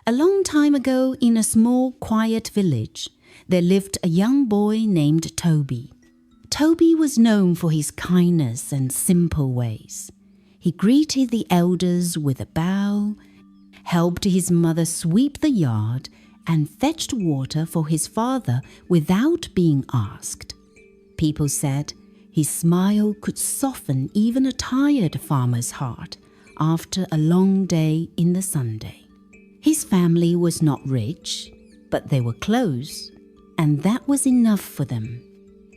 A long time ago, in a small, quiet village, there lived a young boy named Toby. Toby was known for his kindness and simple ways. He greeted the elders with a bow, helped his mother sweep the yard, and fetched water for his father without being asked. People said his smile could soften even a tired farmer's heart after a long day in the Sunday. His family was not rich, but they were close, and that was enough for them.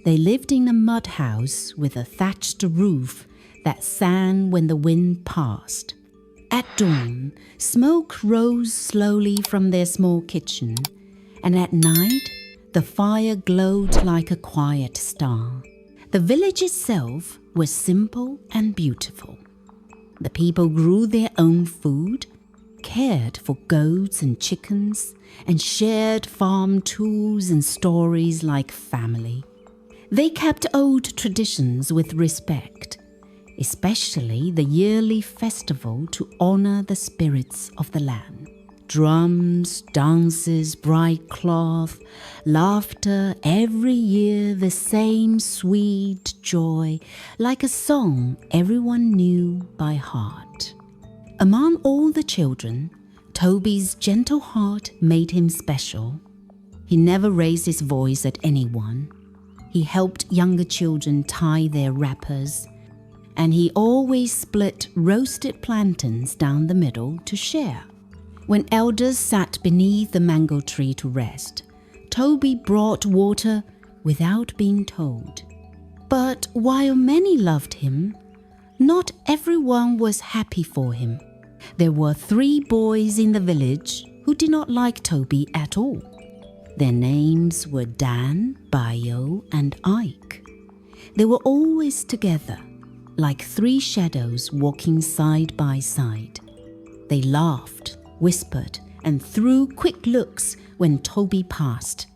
They lived in a mud house with a thatched roof that sang when the wind passed. At dawn, smoke rose slowly from their small kitchen, and at night, the fire glowed like a quiet star. The village itself was simple and beautiful. The people grew their own food, cared for goats and chickens, and shared farm tools and stories like family. They kept old traditions with respect, especially the yearly festival to honor the spirits of the land. Drums, dances, bright cloth, laughter, every year the same sweet joy, like a song everyone knew by heart. Among all the children, Toby's gentle heart made him special. He never raised his voice at anyone. He helped younger children tie their wrappers, and he always split roasted plantains down the middle to share. When elders sat beneath the mango tree to rest, Toby brought water without being told. But while many loved him, not everyone was happy for him. There were 3 boys in the village who did not like Toby at all. Their names were Dan, Bio, and Ike. They were always together, like 3 shadows walking side by side. They laughed, whispered, and threw quick looks when Toby passed.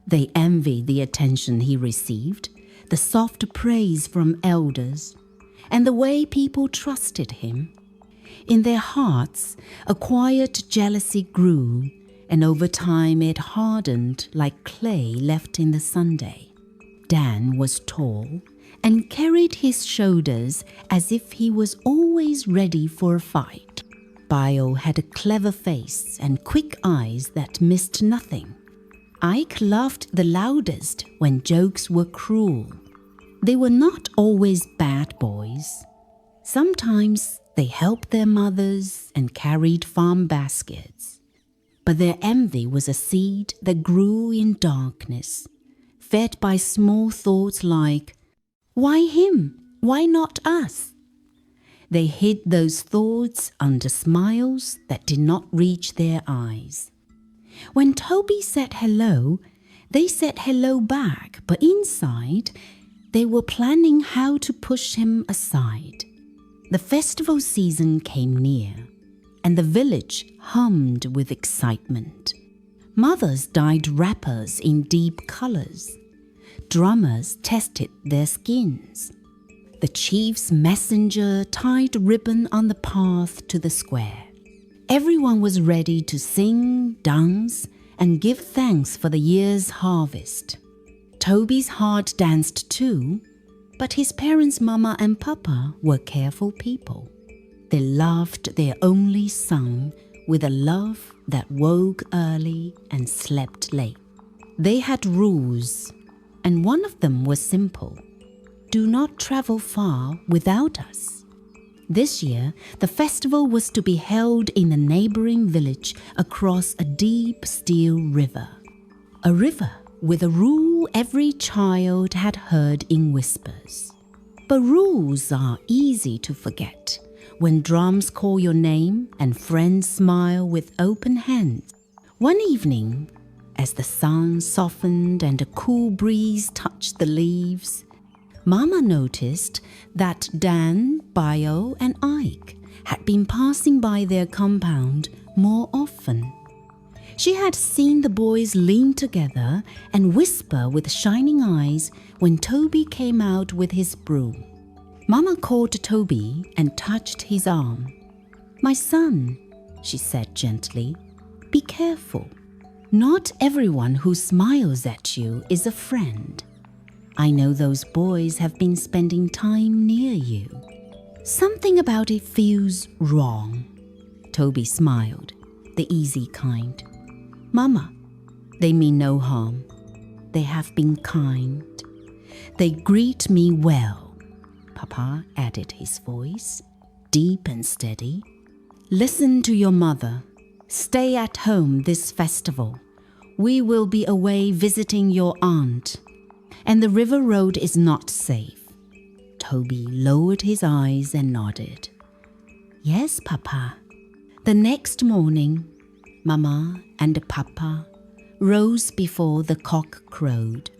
They envied the attention he received, the soft praise from elders, and the way people trusted him. In their hearts, a quiet jealousy grew, and over time it hardened like clay left in the Sunday. Dan was tall and carried his shoulders as if he was always ready for a fight. Bio had a clever face and quick eyes that missed nothing. Ike laughed the loudest when jokes were cruel. They were not always bad boys. Sometimes they helped their mothers and carried farm baskets. But their envy was a seed that grew in darkness, fed by small thoughts like, "Why him? Why not us?" They hid those thoughts under smiles that did not reach their eyes. When Toby said hello, they said hello back, but inside, they were planning how to push him aside. The festival season came near, and the village hummed with excitement. Mothers dyed wrappers in deep colors. Drummers tested their skins. The chief's messenger tied ribbon on the path to the square. Everyone was ready to sing, dance, and give thanks for the year's harvest. Toby's heart danced too, but his parents, Mama and Papa, were careful people. They loved their only son with a love that woke early and slept late. They had rules, and one of them was simple. Do not travel far without us. This year, the festival was to be held in a neighboring village across a deep, still river. A river with a rule every child had heard in whispers. But rules are easy to forget when drums call your name and friends smile with open hands. One evening, as the sun softened and a cool breeze touched the leaves, Mama noticed that Dan, Bio, and Ike had been passing by their compound more often. She had seen the boys lean together and whisper with shining eyes when Toby came out with his broom. Mama called Toby and touched his arm. "My son," she said gently, Be careful. Not everyone who smiles at you is a friend. I know those boys have been spending time near you. Something about it feels wrong." Toby smiled, the easy kind. "Mama, they mean no harm. They have been kind. They greet me well." Papa added his voice, deep and steady. "Listen to your mother. Stay at home this festival. We will be away visiting your aunt. And the river road is not safe." Toby lowered his eyes and nodded. "Yes, Papa." The next morning, Mama and Papa rose before the cock crowed.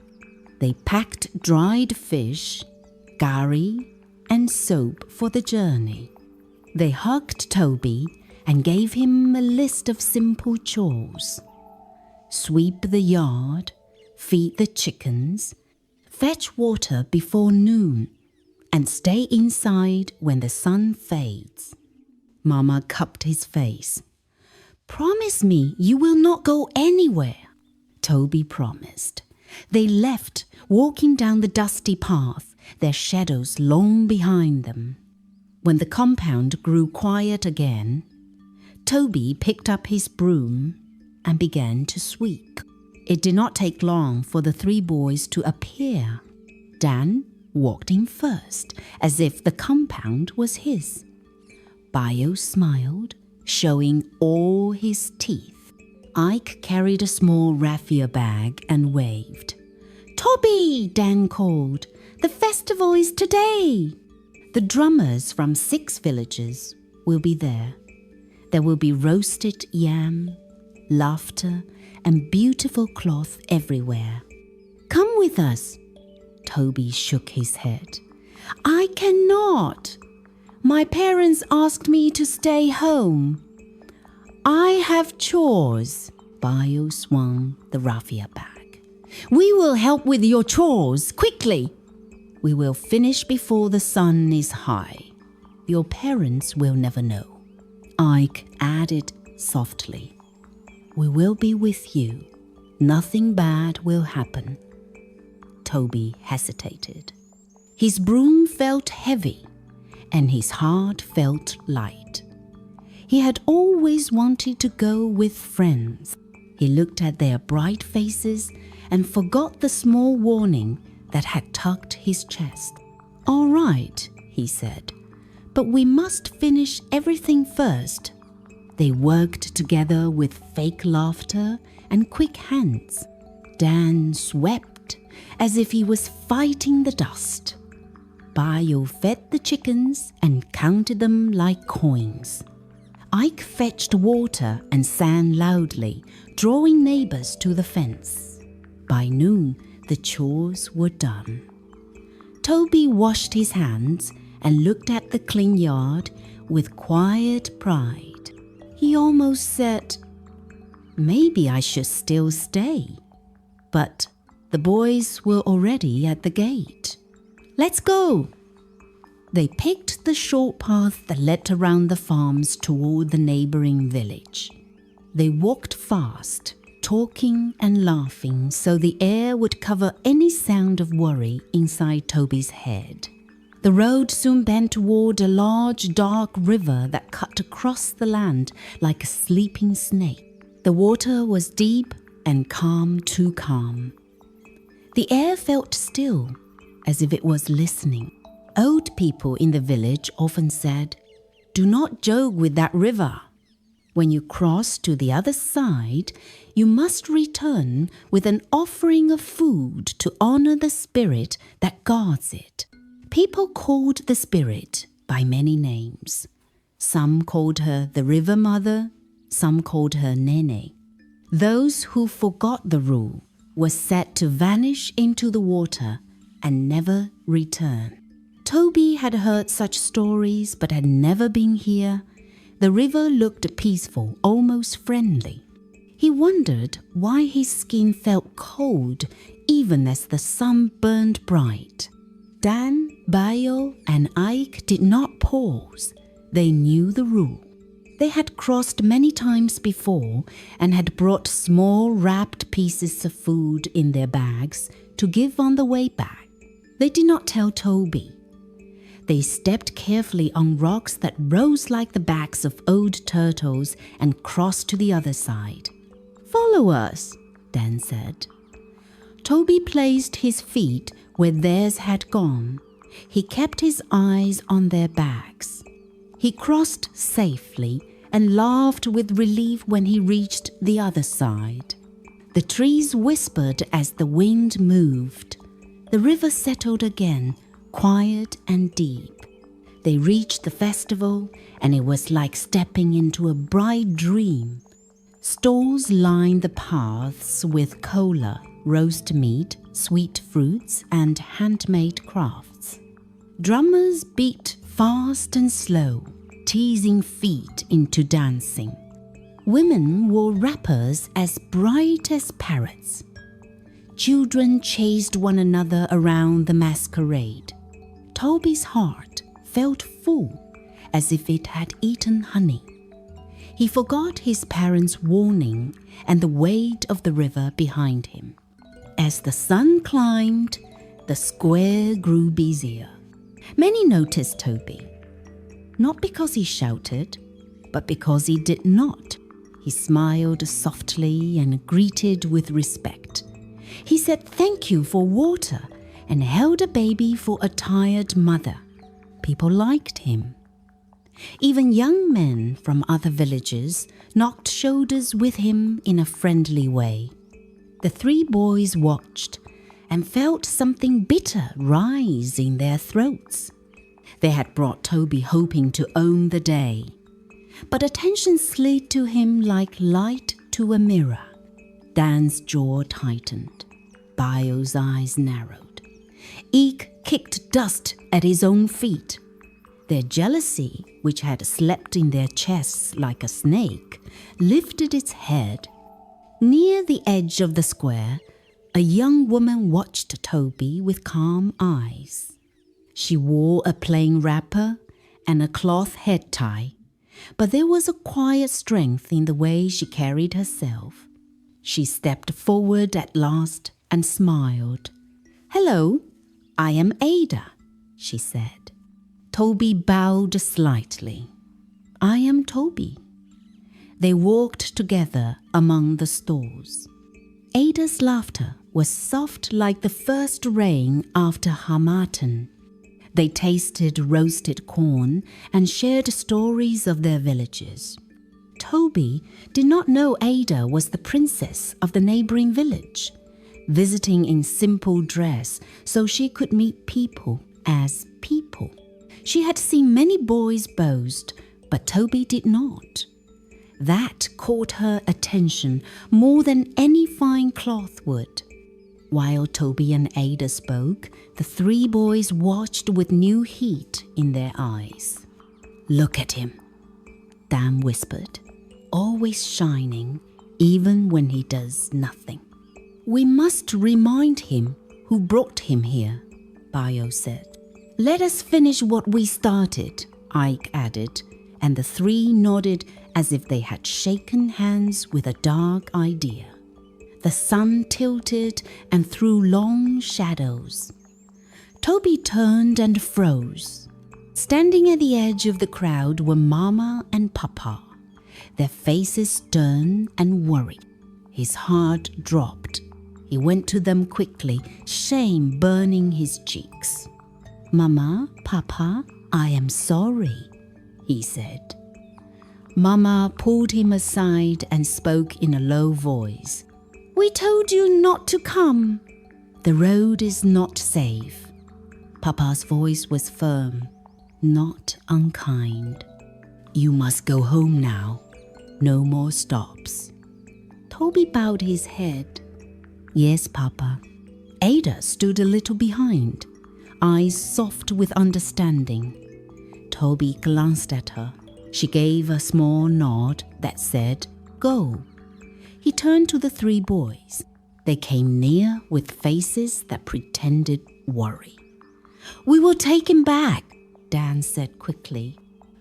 They packed dried fish, curry, and soap for the journey. They hugged Toby and gave him a list of simple chores. Sweep the yard, feed the chickens, fetch water before noon, and stay inside when the sun fades. Mama cupped his face. "Promise me you will not go anywhere." Toby promised. They left, walking down the dusty path, their shadows long behind them. When the compound grew quiet again, Toby picked up his broom and began to sweep. It did not take long for the three boys to appear. Dan walked in first, as if the compound was his. Bio smiled, showing all his teeth. Ike carried a small raffia bag and waved. "Toby!" Dan called. "The festival is today!" The drummers from 6 villages will be there. There will be roasted yam, laughter, and beautiful cloth everywhere. "Come with us." Toby shook his head. "I cannot. My parents asked me to stay home. I have chores." Bio swung the raffia bag. "We will help with your chores, quickly. We will finish before the sun is high. Your parents will never know." Ike added softly, "We will be with you. Nothing bad will happen." Toby hesitated. His broom felt heavy, and his heart felt light. He had always wanted to go with friends. He looked at their bright faces and forgot the small warning that had tugged his chest. "All right," he said, "but we must finish everything first." They worked together with fake laughter and quick hands. Dan swept as if he was fighting the dust. Bio fed the chickens and counted them like coins. Ike fetched water and sang loudly, drawing neighbors to the fence. By noon, the chores were done. Toby washed his hands and looked at the clean yard with quiet pride. He almost said, "Maybe I should still stay." But the boys were already at the gate. "Let's go!" They picked the short path that led around the farms toward the neighboring village. They walked fast, talking and laughing so the air would cover any sound of worry inside Toby's head. The road soon bent toward a large, dark river that cut across the land like a sleeping snake. The water was deep and calm, too calm. The air felt still, as if it was listening. Old people in the village often said, "Do not joke with that river. When you cross to the other side, you must return with an offering of food to honor the spirit that guards it." People called the spirit by many names. Some called her the River Mother, some called her Nene. Those who forgot the rule were said to vanish into the water and never return. Toby had heard such stories but had never been here. The river looked peaceful, almost friendly. He wondered why his skin felt cold even as the sun burned bright. Dan, Bio, and Ike did not pause. They knew the rule. They had crossed many times before and had brought small wrapped pieces of food in their bags to give on the way back. They did not tell Toby. They stepped carefully on rocks that rose like the backs of old turtles and crossed to the other side. "Follow us," Dan said. Toby placed his feet where theirs had gone. He kept his eyes on their backs. He crossed safely and laughed with relief when he reached the other side. The trees whispered as the wind moved. The river settled again, quiet and deep. They reached the festival, and it was like stepping into a bright dream. Stalls lined the paths with cola, roast meat, sweet fruits, and handmade crafts. Drummers beat fast and slow, teasing feet into dancing. Women wore wrappers as bright as parrots. Children chased one another around the masquerade. Toby's heart felt full, as if it had eaten honey. He forgot his parents' warning and the weight of the river behind him. As the sun climbed, the square grew busier. Many noticed Toby, not because he shouted, but because he did not. He smiled softly and greeted with respect. He said thank you for water and held a baby for a tired mother. People liked him. Even young men from other villages knocked shoulders with him in a friendly way. The three boys watched and felt something bitter rise in their throats. They had brought Toby hoping to own the day, but attention slid to him like light to a mirror. Dan's jaw tightened. Bio's eyes narrowed. Eek kicked dust at his own feet. Their jealousy, which had slept in their chests like a snake, lifted its head. Near the edge of the square, a young woman watched Toby with calm eyes. She wore a plain wrapper and a cloth head tie, but there was a quiet strength in the way she carried herself. She stepped forward at last and smiled. "Hello, I am Ada," she said. Toby bowed slightly. "I am Toby." They walked together among the stalls. Ada's laughter was soft like the first rain after harmattan. They tasted roasted corn and shared stories of their villages. Toby did not know Ada was the princess of the neighboring village, visiting in simple dress so she could meet people as people. She had seen many boys boast, but Toby did not. That caught her attention more than any fine cloth would. While Toby and Ada spoke, the three boys watched with new heat in their eyes. "Look at him," Dan whispered, "always shining, even when he does nothing." "We must remind him who brought him here," Bio said. "Let us finish what we started," Ike added, and the three nodded as if they had shaken hands with a dark idea. The sun tilted and threw long shadows. Toby turned and froze. Standing at the edge of the crowd were Mama and Papa, their faces stern and worried. His heart dropped. He went to them quickly, shame burning his cheeks. "Mama, Papa, I am sorry," he said. Mama pulled him aside and spoke in a low voice. "We told you not to come. The road is not safe." Papa's voice was firm, not unkind. "You must go home now. No more stops." Toby bowed his head. "Yes, Papa." Ada stood a little behind, eyes soft with understanding. Toby glanced at her. She gave a small nod that said, "Go." He turned to the three boys. They came near with faces that pretended worry. "We will take him back," Dan said quickly.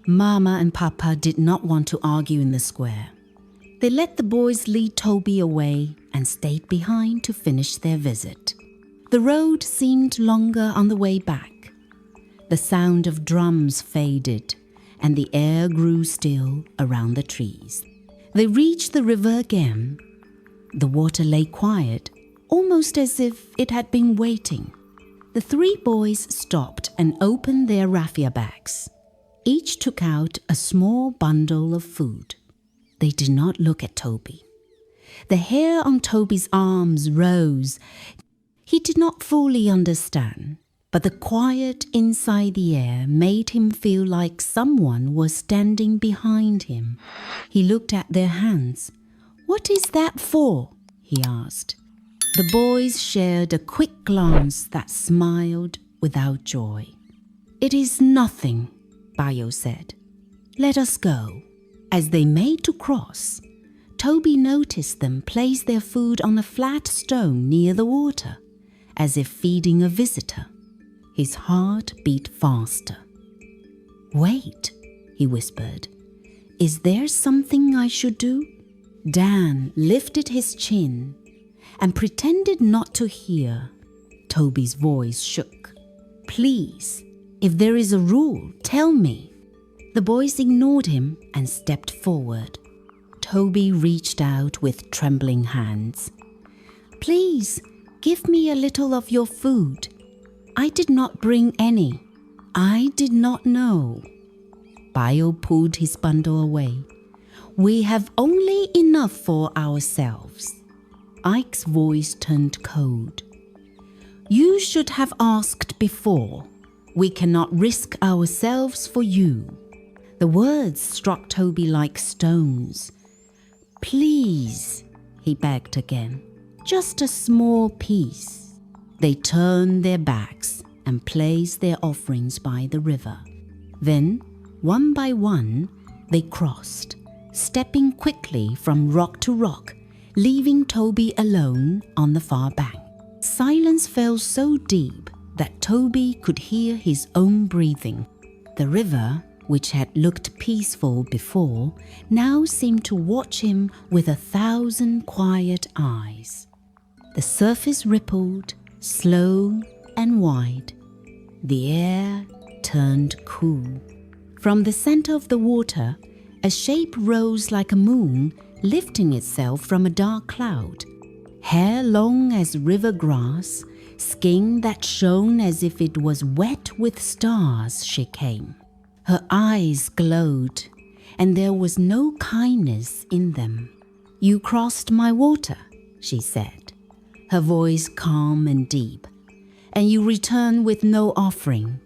Mama and Papa did not want to argue in the square. They let the boys lead Toby away and stayed behind to finish their visit. The road seemed longer on the way back. The sound of drums faded, and the air grew still around the trees. They reached the river again. The water lay quiet, almost as if it had been waiting. The three boys stopped and opened their raffia bags. Each took out a small bundle of food. They did not look at Toby. The hair on Toby's arms rose. He did not fully understand, but the quiet inside the air made him feel like someone was standing behind him. He looked at their hands. "What is that for?" he asked. The boys shared a quick glance that smiled without joy. "It is nothing," Bayo said. "Let us go." As they made to cross, Toby noticed them place their food on a flat stone near the water, as if feeding a visitor. His heart beat faster. "Wait," he whispered. "Is there something I should do?" Dan lifted his chin and pretended not to hear. Toby's voice shook. "Please, if there is a rule, tell me." The boys ignored him and stepped forward. Toby reached out with trembling hands. "Please, give me a little of your food. I did not bring any. I did not know." Bayo pulled his bundle away. "We have only enough for ourselves." Ike's voice turned cold. "You should have asked before. We cannot risk ourselves for you." The words struck Toby like stones. "Please," he begged again. "Just a small piece." They turned their backs and placed their offerings by the river. Then, one by one, they crossed, stepping quickly from rock to rock, leaving Toby alone on the far bank. Silence fell so deep that Toby could hear his own breathing. The river, which had looked peaceful before, now seemed to watch him with 1,000 quiet eyes. The surface rippled, slow and wide. The air turned cool. From the center of the water, a shape rose like a moon, lifting itself from a dark cloud. Hair long as river grass, skin that shone as if it was wet with stars, she came. Her eyes glowed, and there was no kindness in them. "You crossed my water," she said, her voice calm and deep, "and you return with no offering."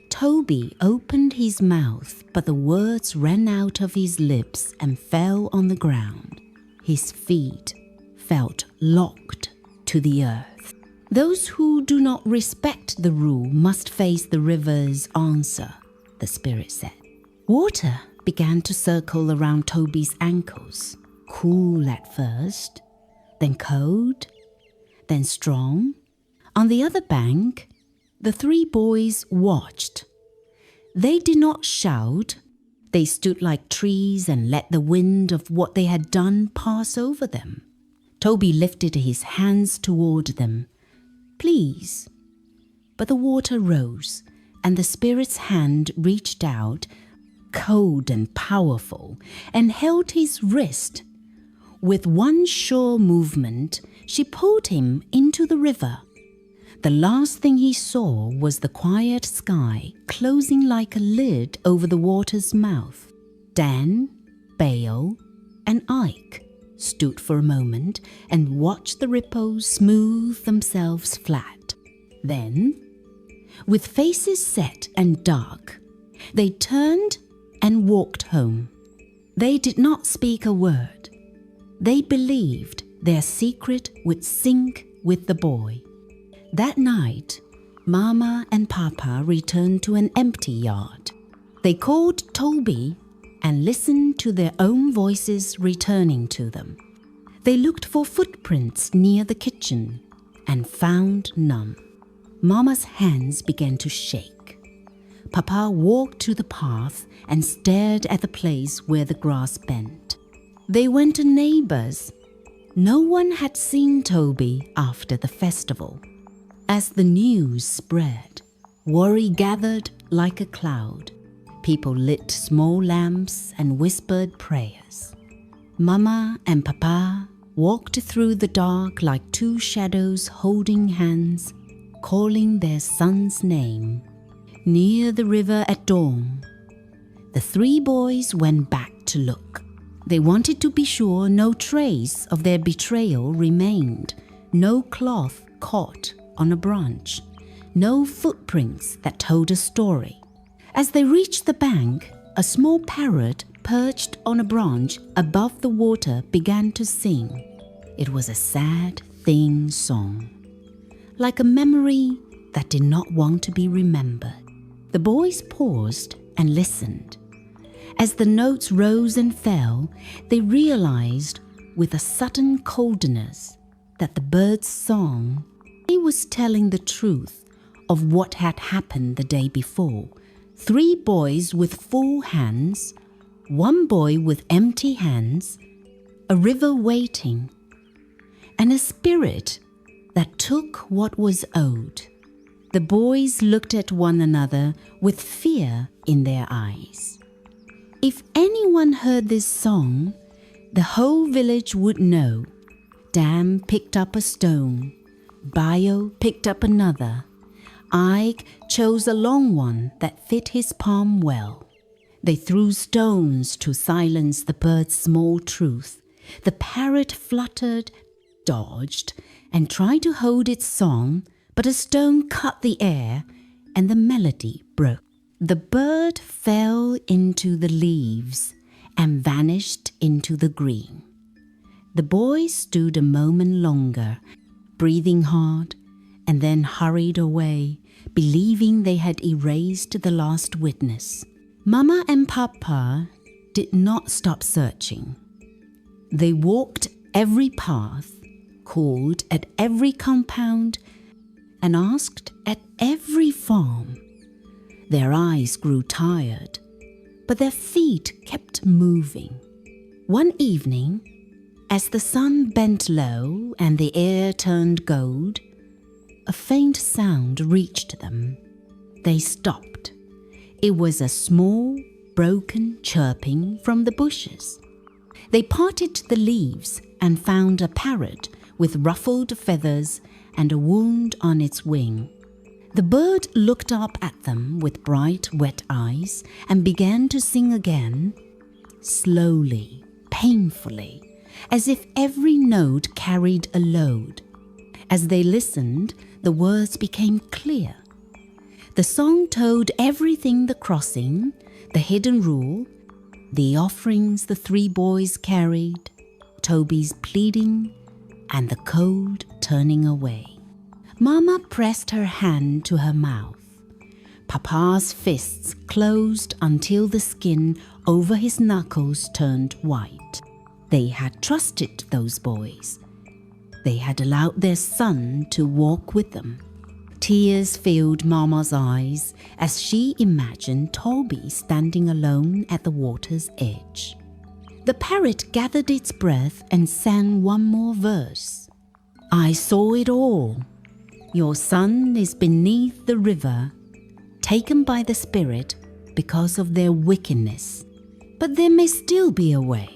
Toby opened his mouth, but the words ran out of his lips and fell on the ground. His feet felt locked to the earth. "Those who do not respect the rule must face the river's answer," the spirit said. Water began to circle around Toby's ankles, cool at first, then cold, then strong. On the other bank, the three boys watched. They did not shout. They stood like trees and let the wind of what they had done pass over them. Toby lifted his hands toward them. "Please." But the water rose, and the spirit's hand reached out, cold and powerful, and held his wrist. With one sure movement, she pulled him into the river. The last thing he saw was the quiet sky closing like a lid over the water's mouth. Dan, Bayo, and Ike stood for a moment and watched the ripples smooth themselves flat. Then, with faces set and dark, they turned and walked home. They did not speak a word. They believed their secret would sink with the boy. That night, Mama and Papa returned to an empty yard. They called Toby and listened to their own voices returning to them. They looked for footprints near the kitchen and found none. Mama's hands began to shake. Papa walked to the path and stared at the place where the grass bent. They went to neighbors. No one had seen Toby after the festival. As the news spread, worry gathered like a cloud. People lit small lamps and whispered prayers. Mama and Papa walked through the dark like two shadows holding hands, calling their son's name. Near the river at dawn, the three boys went back to look. They wanted to be sure no trace of their betrayal remained, no cloth caught on a branch, no footprints that told a story. As they reached the bank, a small parrot perched on a branch above the water began to sing. It was a sad, thin song, like a memory that did not want to be remembered. The boys paused and listened. As the notes rose and fell, they realized with a sudden coldness that the bird's song was telling the truth of what had happened the day before. Three boys with full hands, one boy with empty hands, a river waiting, and a spirit that took what was owed. The boys looked at one another with fear in their eyes. If anyone heard this song, the whole village would know. Dan picked up a stone. Bio picked up another. Ike chose a long one that fit his palm well. They threw stones to silence the bird's small truth. The parrot fluttered, dodged, and tried to hold its song, but a stone cut the air and the melody broke. The bird fell into the leaves and vanished into the green. The boys stood a moment longer, breathing hard, and then hurried away, believing they had erased the last witness. Mama and Papa did not stop searching. They walked every path, called at every compound, and asked at every farm. Their eyes grew tired, but their feet kept moving. One evening, as the sun bent low and the air turned gold, a faint sound reached them. They stopped. It was a small, broken chirping from the bushes. They parted the leaves and found a parrot with ruffled feathers and a wound on its wing. The bird looked up at them with bright, wet eyes and began to sing again, slowly, painfully, as if every note carried a load. As they listened, the words became clear. The song told everything: the crossing, the hidden rule, the offerings the three boys carried, Toby's pleading, and the cold turning away. Mama pressed her hand to her mouth. Papa's fists closed until the skin over his knuckles turned white. They had trusted those boys. They had allowed their son to walk with them. Tears filled Mama's eyes as she imagined Toby standing alone at the water's edge. The parrot gathered its breath and sang one more verse. I saw it all. Your son is beneath the river, taken by the spirit because of their wickedness. But there may still be a way.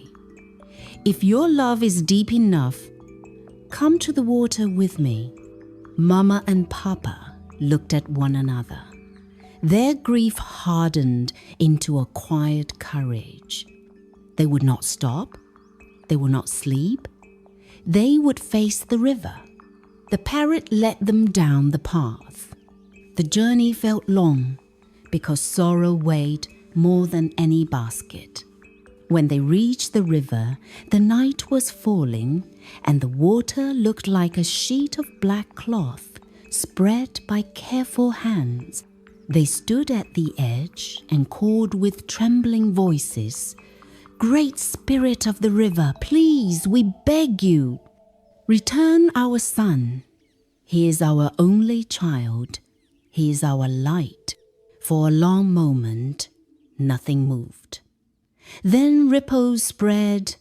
If your love is deep enough, come to the water with me. Mama and Papa looked at one another. Their grief hardened into a quiet courage. They would not stop. They would not sleep. They would face the river. The parrot led them down the path. The journey felt long because sorrow weighed more than any basket. When they reached the river, the night was falling and the water looked like a sheet of black cloth spread by careful hands. They stood at the edge and called with trembling voices, Great Spirit of the river, please, we beg you, return our son. He is our only child. He is our light. For a long moment, nothing moved. Then ripples spread,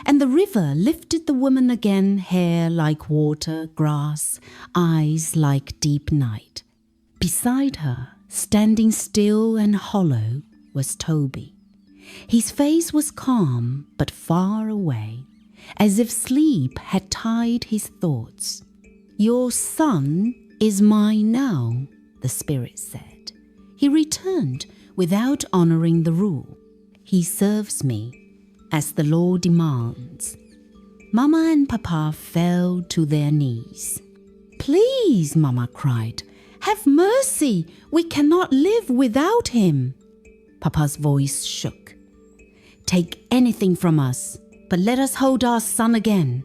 and the river lifted the woman again, hair like water, grass, eyes like deep night. Beside her, standing still and hollow, was Toby. His face was calm but far away, as if sleep had tied his thoughts. "Your son is mine now," the spirit said. "He returned without honoring the rule. He serves me as the law demands." Mama and Papa fell to their knees. "Please," Mama cried, "have mercy. We cannot live without him." Papa's voice shook. "Take anything from us, but let us hold our son again."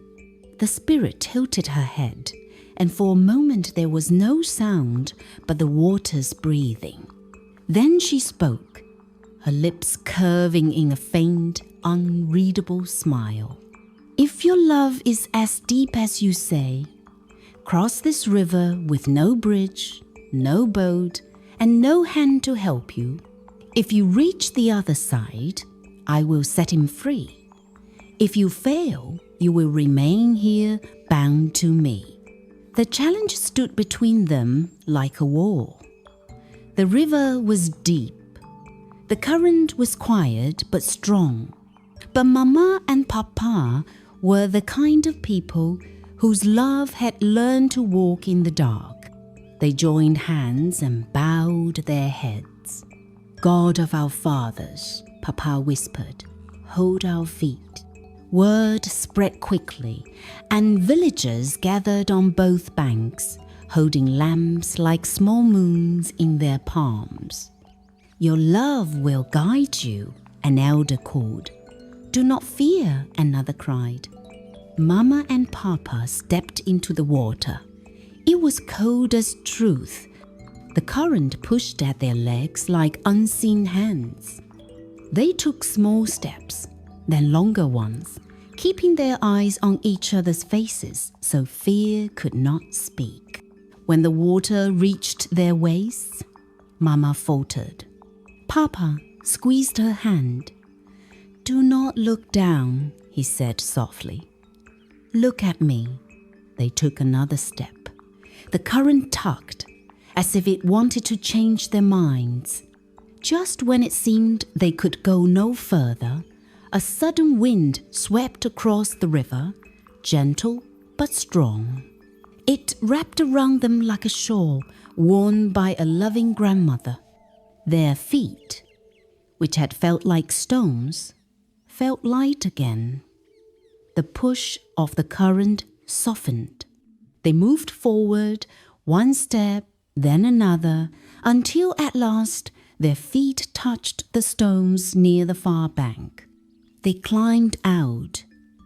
The spirit tilted her head, and for a moment there was no sound but the water's breathing. Then she spoke, her lips curving in a faint, unreadable smile. "If your love is as deep as you say, cross this river with no bridge, no boat, and no hand to help you. If you reach the other side, I will set him free. If you fail, you will remain here bound to me." The challenge stood between them like a wall. The river was deep. The current was quiet but strong. But Mama and Papa were the kind of people whose love had learned to walk in the dark. They joined hands and bowed their heads. "God of our fathers," Papa whispered, "hold our feet." Word spread quickly, and villagers gathered on both banks, holding lamps like small moons in their palms. "Your love will guide you," an elder called. "Do not fear," another cried. Mama and Papa stepped into the water. It was cold as truth. The current pushed at their legs like unseen hands. They took small steps, then longer ones, keeping their eyes on each other's faces so fear could not speak. When the water reached their waists, Mama faltered. Papa squeezed her hand. "Do not look down," he said softly. "Look at me." They took another step. The current tugged, as if it wanted to change their minds. Just when it seemed they could go no further, a sudden wind swept across the river, gentle but strong. It wrapped around them like a shawl worn by a loving grandmother. Their feet, which had felt like stones, felt light again. The push of the current softened. They moved forward, one step, then another, until at last their feet touched the stones near the far bank. They climbed out,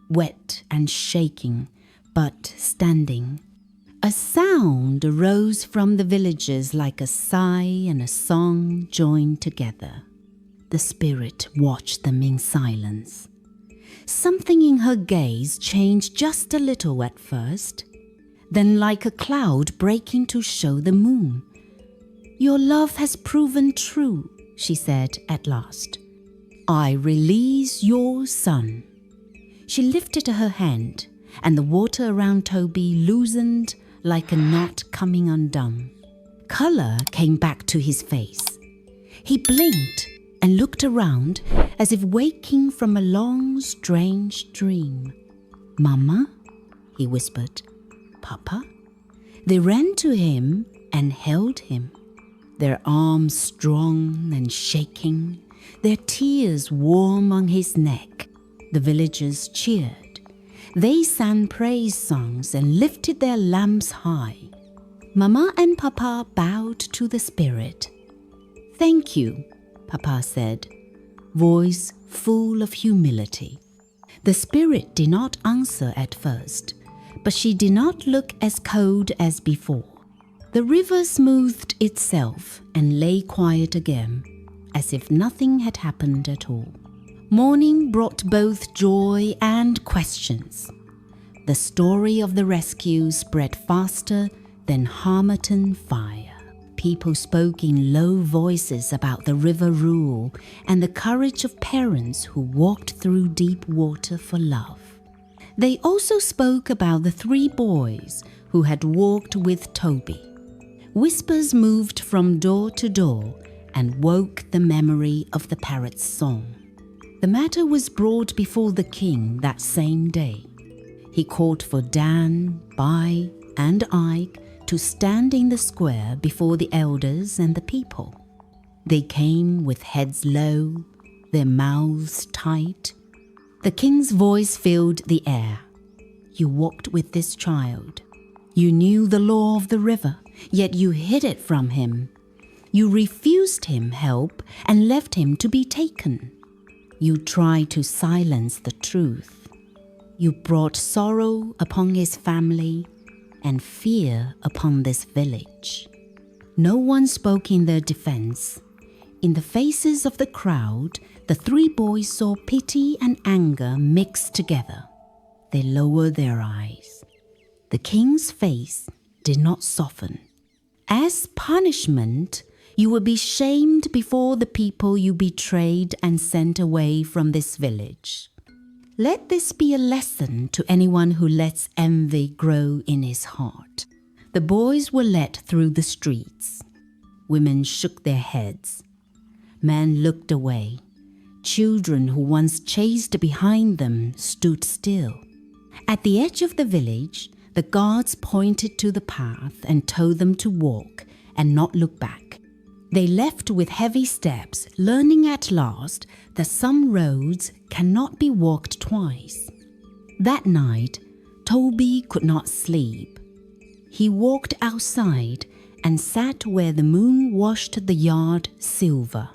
wet and shaking, but standing. A sound arose from the villagers like a sigh and a song joined together. The spirit watched them in silence. Something in her gaze changed just a little at first, then like a cloud breaking to show the moon. "Your love has proven true," she said at last. "I release your son." She lifted her hand, and the water around Toby loosened like a knot coming undone. Color came back to his face. He blinked and looked around as if waking from a long, strange dream. "Mama?" he whispered. "Papa?" They ran to him and held him, their arms strong and shaking, their tears warm on his neck. The villagers cheered. They sang praise songs and lifted their lamps high. Mama and Papa bowed to the spirit. "Thank you," Papa said, voice full of humility. The spirit did not answer at first, but she did not look as cold as before. The river smoothed itself and lay quiet again, as if nothing had happened at all. Morning brought both joy and questions. The story of the rescue spread faster than Harmattan fire. People spoke in low voices about the river rule and the courage of parents who walked through deep water for love. They also spoke about the 3 boys who had walked with Toby. Whispers moved from door to door and woke the memory of the parrot's song. The matter was brought before the king that same day. He called for Dan, Bai, and Ike to stand in the square before the elders and the people. They came with heads low, their mouths tight. The king's voice filled the air. You walked with this child. You knew the law of the river, yet you hid it from him. You refused him help and left him to be taken. You tried to silence the truth. You brought sorrow upon his family and fear upon this village. No one spoke in their defense. In the faces of the crowd, the 3 boys saw pity and anger mixed together. They lowered their eyes. The king's face did not soften. As punishment, you will be shamed before the people you betrayed and sent away from this village. Let this be a lesson to anyone who lets envy grow in his heart. The boys were led through the streets. Women shook their heads. Men looked away. Children who once chased behind them stood still. At the edge of the village, the guards pointed to the path and told them to walk and not look back. They left with heavy steps, learning at last that some roads cannot be walked twice. That night, Toby could not sleep. He walked outside and sat where the moon washed the yard silver.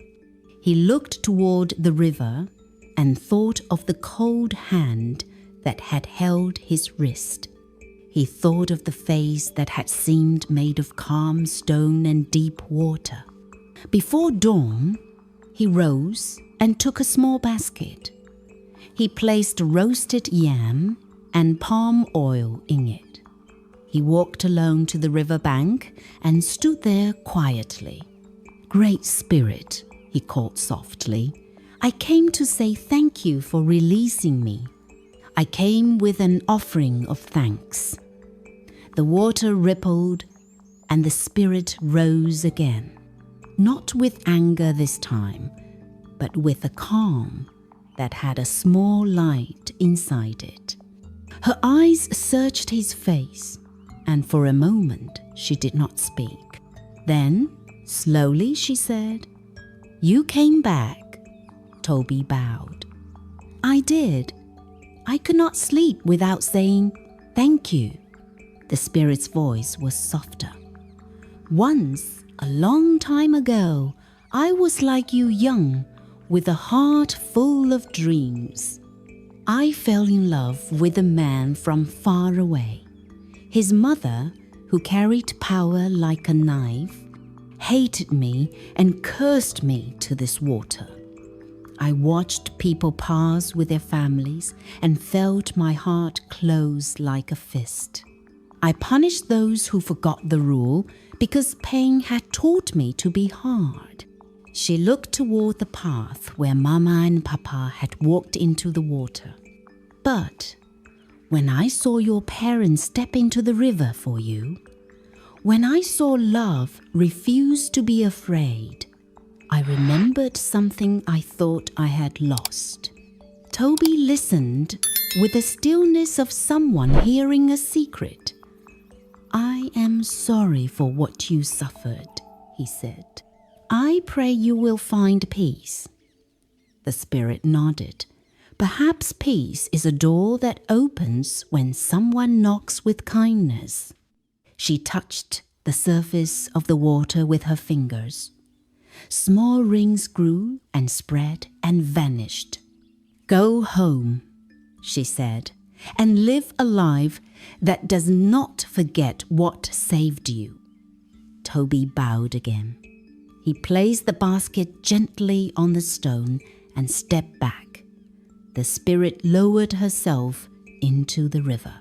He looked toward the river and thought of the cold hand that had held his wrist. He thought of the face that had seemed made of calm stone and deep water. Before dawn, he rose and took a small basket. He placed roasted yam and palm oil in it. He walked alone to the river bank and stood there quietly. Great Spirit, he called softly, I came to say thank you for releasing me. I came with an offering of thanks. The water rippled and the spirit rose again. Not with anger this time, but with a calm that had a small light inside it. Her eyes searched his face, and for a moment she did not speak. Then, slowly she said, You came back. Toby bowed. I did. I could not sleep without saying, Thank you. The spirit's voice was softer. Once, a long time ago, I was like you young, with a heart full of dreams. I fell in love with a man from far away. His mother, who carried power like a knife, hated me and cursed me to this water. I watched people pass with their families and felt my heart close like a fist. I punished those who forgot the rule because pain had taught me to be hard. She looked toward the path where Mama and Papa had walked into the water. But when I saw your parents step into the river for you, when I saw love refuse to be afraid, I remembered something I thought I had lost. Toby listened with the stillness of someone hearing a secret. I am sorry for what you suffered, he said. I pray you will find peace. The spirit nodded. Perhaps peace is a door that opens when someone knocks with kindness. She touched the surface of the water with her fingers. Small rings grew and spread and vanished. Go home, she said, and live a life that does not forget what saved you. Toby bowed again. He placed the basket gently on the stone and stepped back. The spirit lowered herself into the river.